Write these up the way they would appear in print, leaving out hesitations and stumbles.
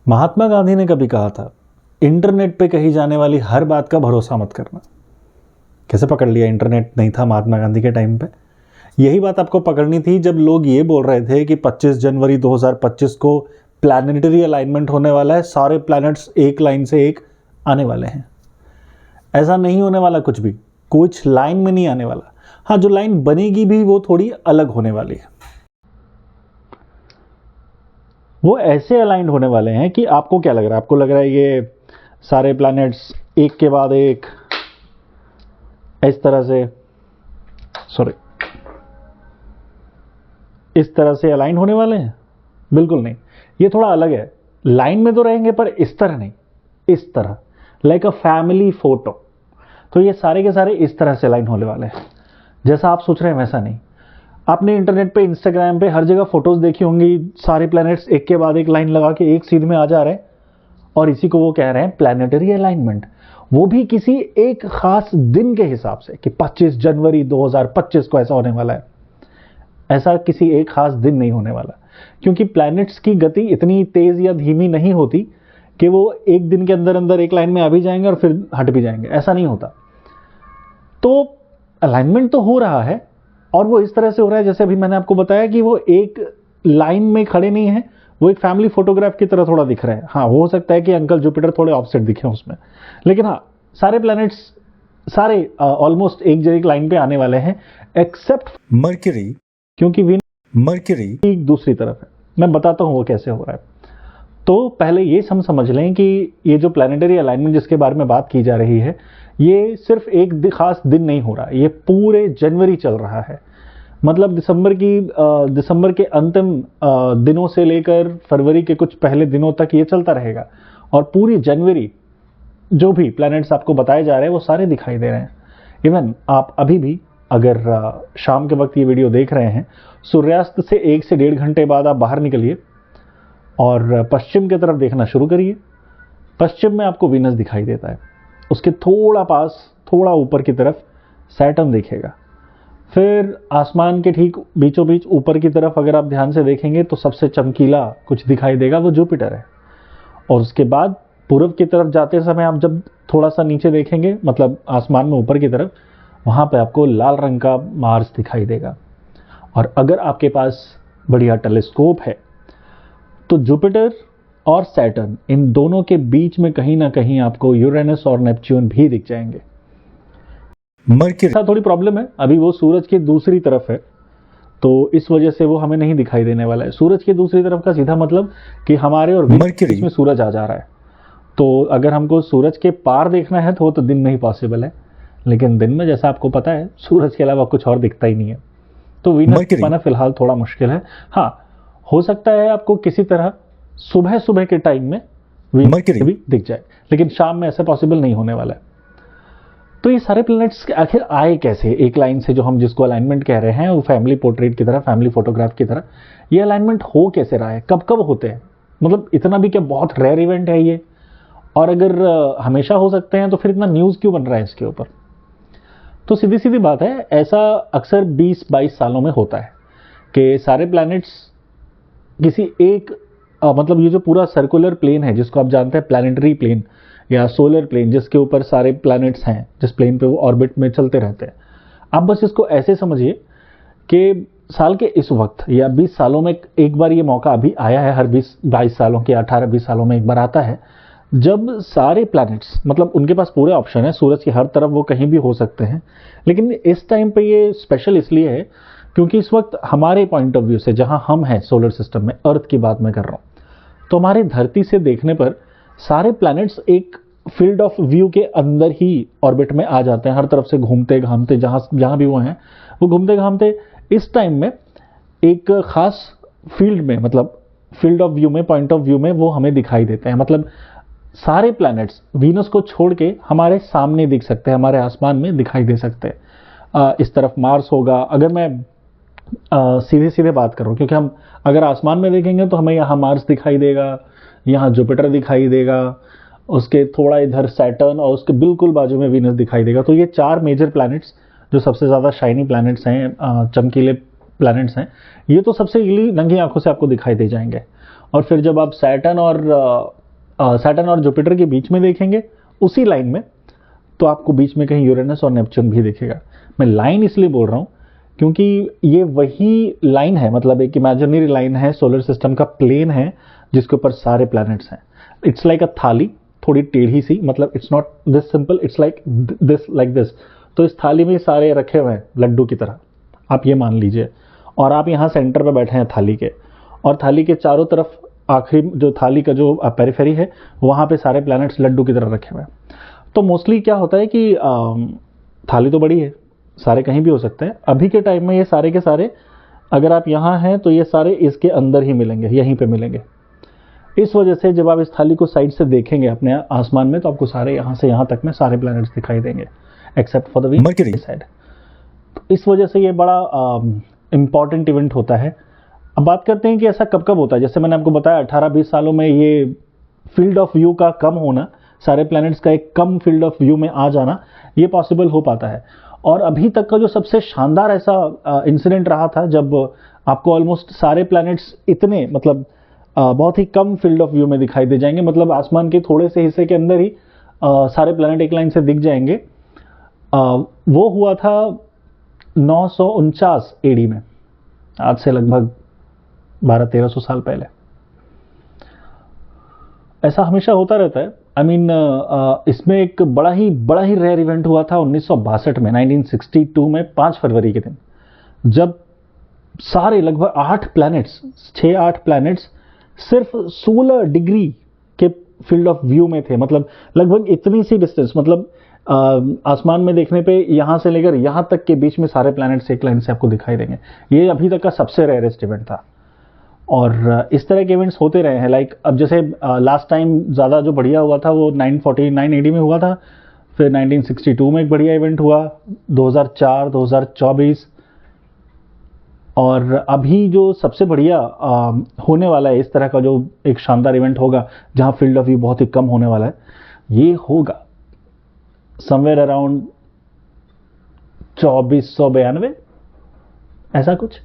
महात्मा गांधी ने कभी कहा था, इंटरनेट पे कही जाने वाली हर बात का भरोसा मत करना। कैसे पकड़ लिया? इंटरनेट नहीं था महात्मा गांधी के टाइम पे। यही बात आपको पकड़नी थी जब लोग ये बोल रहे थे कि 25 जनवरी 2025 को प्लैनेटरी अलाइनमेंट होने वाला है, सारे प्लैनेट्स एक लाइन से एक आने वाले हैं। ऐसा नहीं होने वाला, कुछ लाइन में नहीं आने वाला। हाँ, जो लाइन बनेगी भी वो थोड़ी अलग होने वाली है। वो ऐसे अलाइंड होने वाले हैं कि आपको क्या लग रहा है? आपको लग रहा है ये सारे प्लैनेट्स एक के बाद एक इस तरह से अलाइन होने वाले हैं? बिल्कुल नहीं, ये थोड़ा अलग है। लाइन में तो रहेंगे पर इस तरह नहीं, इस तरह लाइक अ फैमिली फोटो। तो ये सारे के सारे इस तरह से अलाइन होने वाले हैं। जैसा आप सोच रहे हैं वैसा नहीं। आपने इंटरनेट पे, इंस्टाग्राम पे हर जगह फोटोज देखी होंगी, सारे प्लैनेट्स एक के बाद एक लाइन लगा के एक सीध में आ जा रहे हैं, और इसी को वो कह रहे हैं प्लैनेटरी अलाइनमेंट। वो भी किसी एक खास दिन के हिसाब से कि 25 जनवरी 2025 को ऐसा होने वाला है। ऐसा किसी एक खास दिन नहीं होने वाला, क्योंकि प्लैनेट्स की गति इतनी तेज या धीमी नहीं होती कि वो एक दिन के अंदर अंदर एक लाइन में आ भी जाएंगे और फिर हट भी जाएंगे। ऐसा नहीं होता। तो अलाइनमेंट तो हो रहा है, और वो इस तरह से हो रहा है जैसे अभी मैंने आपको बताया कि वो एक लाइन में खड़े नहीं है, वो एक फैमिली फोटोग्राफ की तरह थोड़ा दिख रहा है। हाँ, वो हो सकता है कि अंकल जुपिटर थोड़े ऑफसेट दिखे उसमें, लेकिन हाँ, सारे प्लैनेट्स सारे ऑलमोस्ट एक लाइन पे आने वाले हैं, एक्सेप्ट मर्क्यूरी, क्योंकि मर्क्यूरी एक दूसरी तरफ है। मैं बताता हूं वो कैसे हो रहा है। तो पहले ये हम समझ लें कि ये जो प्लैनेटरी अलाइनमेंट जिसके बारे में बात की जा रही है, ये सिर्फ एक खास दिन नहीं हो रहा, ये पूरे जनवरी चल रहा है। मतलब दिसंबर के अंतिम दिनों से लेकर फरवरी के कुछ पहले दिनों तक ये चलता रहेगा, और पूरी जनवरी जो भी प्लैनेट्स आपको बताए जा रहे हैं वो सारे दिखाई दे रहे हैं। इवन आप अभी भी अगर शाम के वक्त ये वीडियो देख रहे हैं, सूर्यास्त से 1 से 1.5 घंटे बाद आप बाहर निकलिए और पश्चिम की तरफ देखना शुरू करिए। पश्चिम में आपको वीनस दिखाई देता है, उसके थोड़ा पास, थोड़ा ऊपर की तरफ सैटर्न दिखेगा। फिर आसमान के ठीक बीचों बीच ऊपर की तरफ अगर आप ध्यान से देखेंगे तो सबसे चमकीला कुछ दिखाई देगा, वो जुपिटर है। और उसके बाद पूर्व की तरफ जाते समय आप जब थोड़ा सा नीचे देखेंगे, मतलब आसमान में ऊपर की तरफ, वहां पे आपको लाल रंग का मार्स दिखाई देगा। और अगर आपके पास बढ़िया टेलीस्कोप है तो जुपिटर और सैटर्न, इन दोनों के बीच में कहीं ना कहीं आपको यूरेनस और नेपच्यून भी दिख जाएंगे। मर्क्यूरी थोड़ी प्रॉब्लम है, अभी वो सूरज की दूसरी तरफ है, तो इस वजह से वो हमें नहीं दिखाई देने वाला है। सूरज की दूसरी तरफ का सीधा मतलब कि हमारे और मर्क्यूरी में सूरज आ जा रहा है। तो अगर हमको सूरज के पार देखना है तो वो तो दिन में ही पॉसिबल है, लेकिन दिन में जैसा आपको पता है सूरज के अलावा कुछ और दिखता ही नहीं है, तो वीनस पाना फिलहाल थोड़ा मुश्किल है। हाँ, हो सकता है आपको किसी तरह सुबह सुबह के टाइम में वीनस भी दिख जाए, लेकिन शाम में ऐसा पॉसिबल नहीं होने वाला है। तो ये सारे प्लैनेट्स आखिर आए कैसे एक लाइन से, जो हम जिसको अलाइनमेंट कह रहे हैं, वो फैमिली पोर्ट्रेट की तरह, फैमिली फोटोग्राफ की तरह, ये अलाइनमेंट हो कैसे रहा है, कब कब होते हैं? मतलब इतना भी क्या बहुत रेयर इवेंट है ये? और अगर हमेशा हो सकते हैं तो फिर इतना न्यूज़ क्यों बन रहा है इसके ऊपर? तो सीधी सीधी बात है, ऐसा अक्सर 20-22 सालों में होता है कि सारे प्लैनेट्स किसी एक मतलब ये जो पूरा सर्कुलर प्लेन है जिसको आप जानते हैं प्लैनेटरी प्लेन या सोलर प्लेन, जिसके ऊपर सारे प्लैनेट्स हैं, जिस प्लेन पे वो ऑर्बिट में चलते रहते हैं, आप बस इसको ऐसे समझिए कि साल के इस वक्त या 20 सालों में एक बार ये मौका अभी आया है, हर 20-22 सालों के 18-20 सालों में एक बार आता है, जब सारे प्लैनेट्स, मतलब उनके पास पूरे ऑप्शन है, सूरज की हर तरफ वो कहीं भी हो सकते हैं। लेकिन इस टाइम पे ये स्पेशल इसलिए है क्योंकि इस वक्त हमारे पॉइंट ऑफ व्यू से, जहां हम हैं सोलर सिस्टम में, अर्थ की बात मैं कर रहा हूं, तो हमारी धरती से देखने पर सारे प्लैनेट्स एक फील्ड ऑफ व्यू के अंदर ही ऑर्बिट में आ जाते हैं, हर तरफ से घूमते घामते, जहां भी वो हैं वो घूमते घामते इस टाइम में एक खास फील्ड में, मतलब फील्ड ऑफ व्यू में, पॉइंट ऑफ व्यू में वो हमें दिखाई देते हैं। मतलब सारे प्लैनेट्स वीनस को छोड़ के हमारे सामने दिख सकते हैं, हमारे आसमान में दिखाई दे सकते हैं। इस तरफ मार्स होगा, अगर मैं सीधे सीधे बात कर रहा हूँ, क्योंकि हम अगर आसमान में देखेंगे तो हमें यहाँ मार्स दिखाई देगा, यहाँ जुपिटर दिखाई देगा, उसके थोड़ा इधर सैटर्न, और उसके बिल्कुल बाजू में वीनस दिखाई देगा। तो ये 4 मेजर प्लैनेट्स जो सबसे ज़्यादा शाइनी प्लैनेट्स हैं, चमकीले प्लैनेट्स हैं, ये तो सबसे इजीली नंगी आंखों से आपको दिखाई दे जाएंगे। और फिर जब आप सैटर्न और जुपिटर के बीच में देखेंगे उसी लाइन में, तो आपको बीच में कहीं यूरेनस और नेपच्यून भी दिखेगा। मैं लाइन इसलिए बोल रहा हूं क्योंकि ये वही लाइन है, मतलब एक इमेजिनरी लाइन है, सोलर सिस्टम का प्लेन है जिसके ऊपर सारे प्लैनेट्स हैं। इट्स लाइक अ थाली, थोड़ी टेढ़ी सी, मतलब it's not this simple, it's like this. तो इस थाली में सारे रखे हुए हैं लड्डू की तरह, आप ये मान लीजिए। और आप यहाँ सेंटर पे बैठे हैं थाली के, और थाली के चारों तरफ आखिरी जो थाली का जो पेरिफेरी है वहां पे सारे प्लैनेट्स लड्डू की तरह रखे हुए हैं। तो मोस्टली क्या होता है कि थाली तो बड़ी है, सारे कहीं भी हो सकते हैं। अभी के टाइम में ये सारे के सारे, अगर आप यहाँ हैं तो ये सारे इसके अंदर ही मिलेंगे, यहीं पे मिलेंगे। इस वजह से जब आप इस थाली को साइड से देखेंगे अपने आसमान में, तो आपको सारे यहाँ से यहाँ तक में सारे प्लैनेट्स दिखाई देंगे except for the mercury side. तो इस वजह से ये बड़ा इंपॉर्टेंट इवेंट होता है। अब बात करते हैं कि ऐसा कब कब होता है। जैसे मैंने आपको बताया 18-20 सालों में ये फील्ड ऑफ व्यू का कम होना, सारे प्लैनेट्स का एक कम फील्ड ऑफ व्यू में आ जाना, ये पॉसिबल हो पाता है। और अभी तक का जो सबसे शानदार ऐसा इंसिडेंट रहा था जब आपको ऑलमोस्ट सारे प्लैनेट्स इतने, मतलब बहुत ही कम फील्ड ऑफ व्यू में दिखाई दे जाएंगे, मतलब आसमान के थोड़े से हिस्से के अंदर ही सारे प्लैनेट एक लाइन से दिख जाएंगे। वो हुआ था 949 एडी में, आज से लगभग 1200-1300 साल पहले। ऐसा हमेशा होता रहता है। आई मीन इसमें एक बड़ा ही रेयर इवेंट हुआ था 1962 में, 1962 में 5 फरवरी के दिन, जब सारे लगभग 6-8 प्लैनेट्स सिर्फ 16 डिग्री के फील्ड ऑफ व्यू में थे। मतलब लगभग इतनी सी डिस्टेंस, मतलब आसमान में देखने पे यहां से लेकर यहां तक के बीच में सारे प्लैनेट्स एक लाइन से आपको दिखाई देंगे। ये अभी तक का सबसे रेयरेस्ट इवेंट था। और इस तरह के इवेंट्स होते रहे हैं। लाइक अब जैसे लास्ट टाइम ज़्यादा जो बढ़िया हुआ था वो 949 एडी में हुआ था, फिर 1962 में एक बढ़िया इवेंट हुआ, 2004, 2024, और अभी जो सबसे बढ़िया होने वाला है इस तरह का जो एक शानदार इवेंट होगा जहां फील्ड ऑफ व्यू बहुत ही कम होने वाला है, ये होगा समवेयर अराउंड 2492, ऐसा कुछ।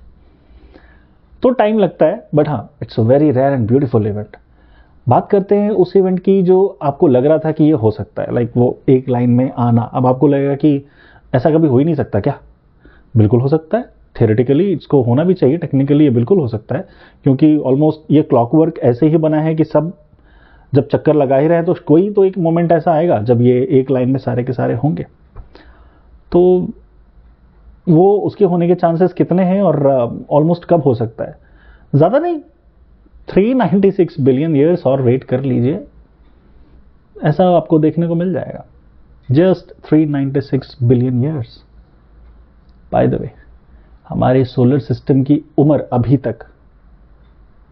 तो टाइम लगता है, बट हाँ, it's a very rare and beautiful event. बात करते हैं उस इवेंट की जो आपको लग रहा था कि ये हो सकता है, लाइक वो एक लाइन में आना। अब आपको लगेगा कि ऐसा कभी हो ही नहीं सकता क्या? बिल्कुल हो सकता है। थियोरेटिकली इसको होना भी चाहिए, टेक्निकली ये बिल्कुल हो सकता है, क्योंकि ऑलमोस्ट ये क्लॉकवर्क ऐसे ही बना है कि सब जब चक्कर लगा ही रहे हैं तो कोई तो एक मोमेंट ऐसा आएगा जब ये एक लाइन में सारे के सारे होंगे। तो वो उसके होने के चांसेस कितने हैं और ऑलमोस्ट कब हो सकता है? ज़्यादा नहीं, 396 बिलियन ईयर्स और वेट कर लीजिए, ऐसा आपको देखने को मिल जाएगा। Just 396 billion years. By the way, हमारे सोलर सिस्टम की उम्र अभी तक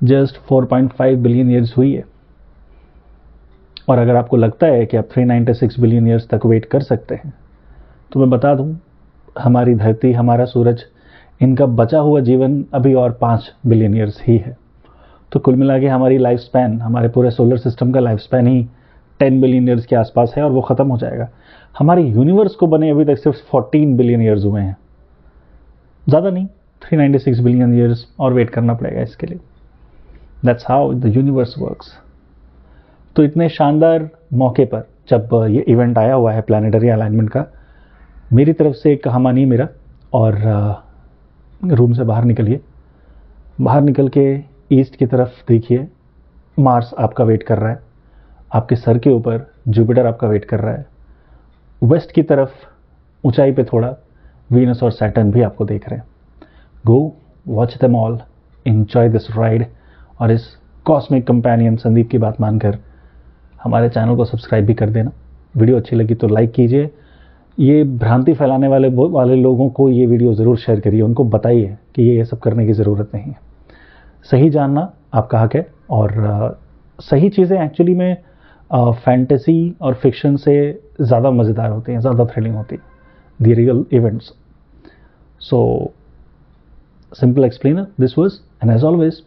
जस्ट 4.5 बिलियन ईयर्स हुई है। और अगर आपको लगता है कि आप 396 बिलियन ईयर्स तक वेट कर सकते हैं, तो मैं बता दूं, हमारी धरती, हमारा सूरज, इनका बचा हुआ जीवन अभी और 5 बिलियन ईयर्स ही है। तो कुल मिला के हमारी लाइफ स्पैन, हमारे पूरे सोलर सिस्टम का लाइफ स्पैन ही 10 बिलियन ईयर्स के आसपास है और वो ख़त्म हो जाएगा। हमारे यूनिवर्स को बने अभी तक सिर्फ 14 बिलियन ईयर्स हुए हैं। ज़्यादा नहीं, 396 बिलियन ईयर्स और वेट करना पड़ेगा इसके लिए। That's how the universe works. तो इतने शानदार मौके पर जब ये इवेंट आया हुआ है प्लानिटरी अलाइनमेंट का, मेरी तरफ से एक कहा मानिए मेरा, और रूम से बाहर निकलिए। बाहर निकल के ईस्ट की तरफ देखिए, मार्स आपका वेट कर रहा है। आपके सर के ऊपर जुपिटर आपका वेट कर रहा है। वेस्ट की तरफ ऊंचाई पे थोड़ा वीनस और सैटर्न भी आपको देख रहे हैं। Go watch them all, enjoy this ride. और इस कॉस्मिक कंपेनियन संदीप की बात मानकर हमारे चैनल को सब्सक्राइब भी कर देना। वीडियो अच्छी लगी तो लाइक कीजिए। ये भ्रांति फैलाने वाले लोगों को ये वीडियो ज़रूर शेयर करिए, उनको बताइए कि ये सब करने की ज़रूरत नहीं है। सही जानना आपका हक है, और सही चीज़ें एक्चुअली में फैंटेसी और फिक्शन से ज़्यादा मज़ेदार होती हैं, ज़्यादा थ्रिलिंग होती हैं, the real events. So simple explainer this was, and as always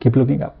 keep looking up.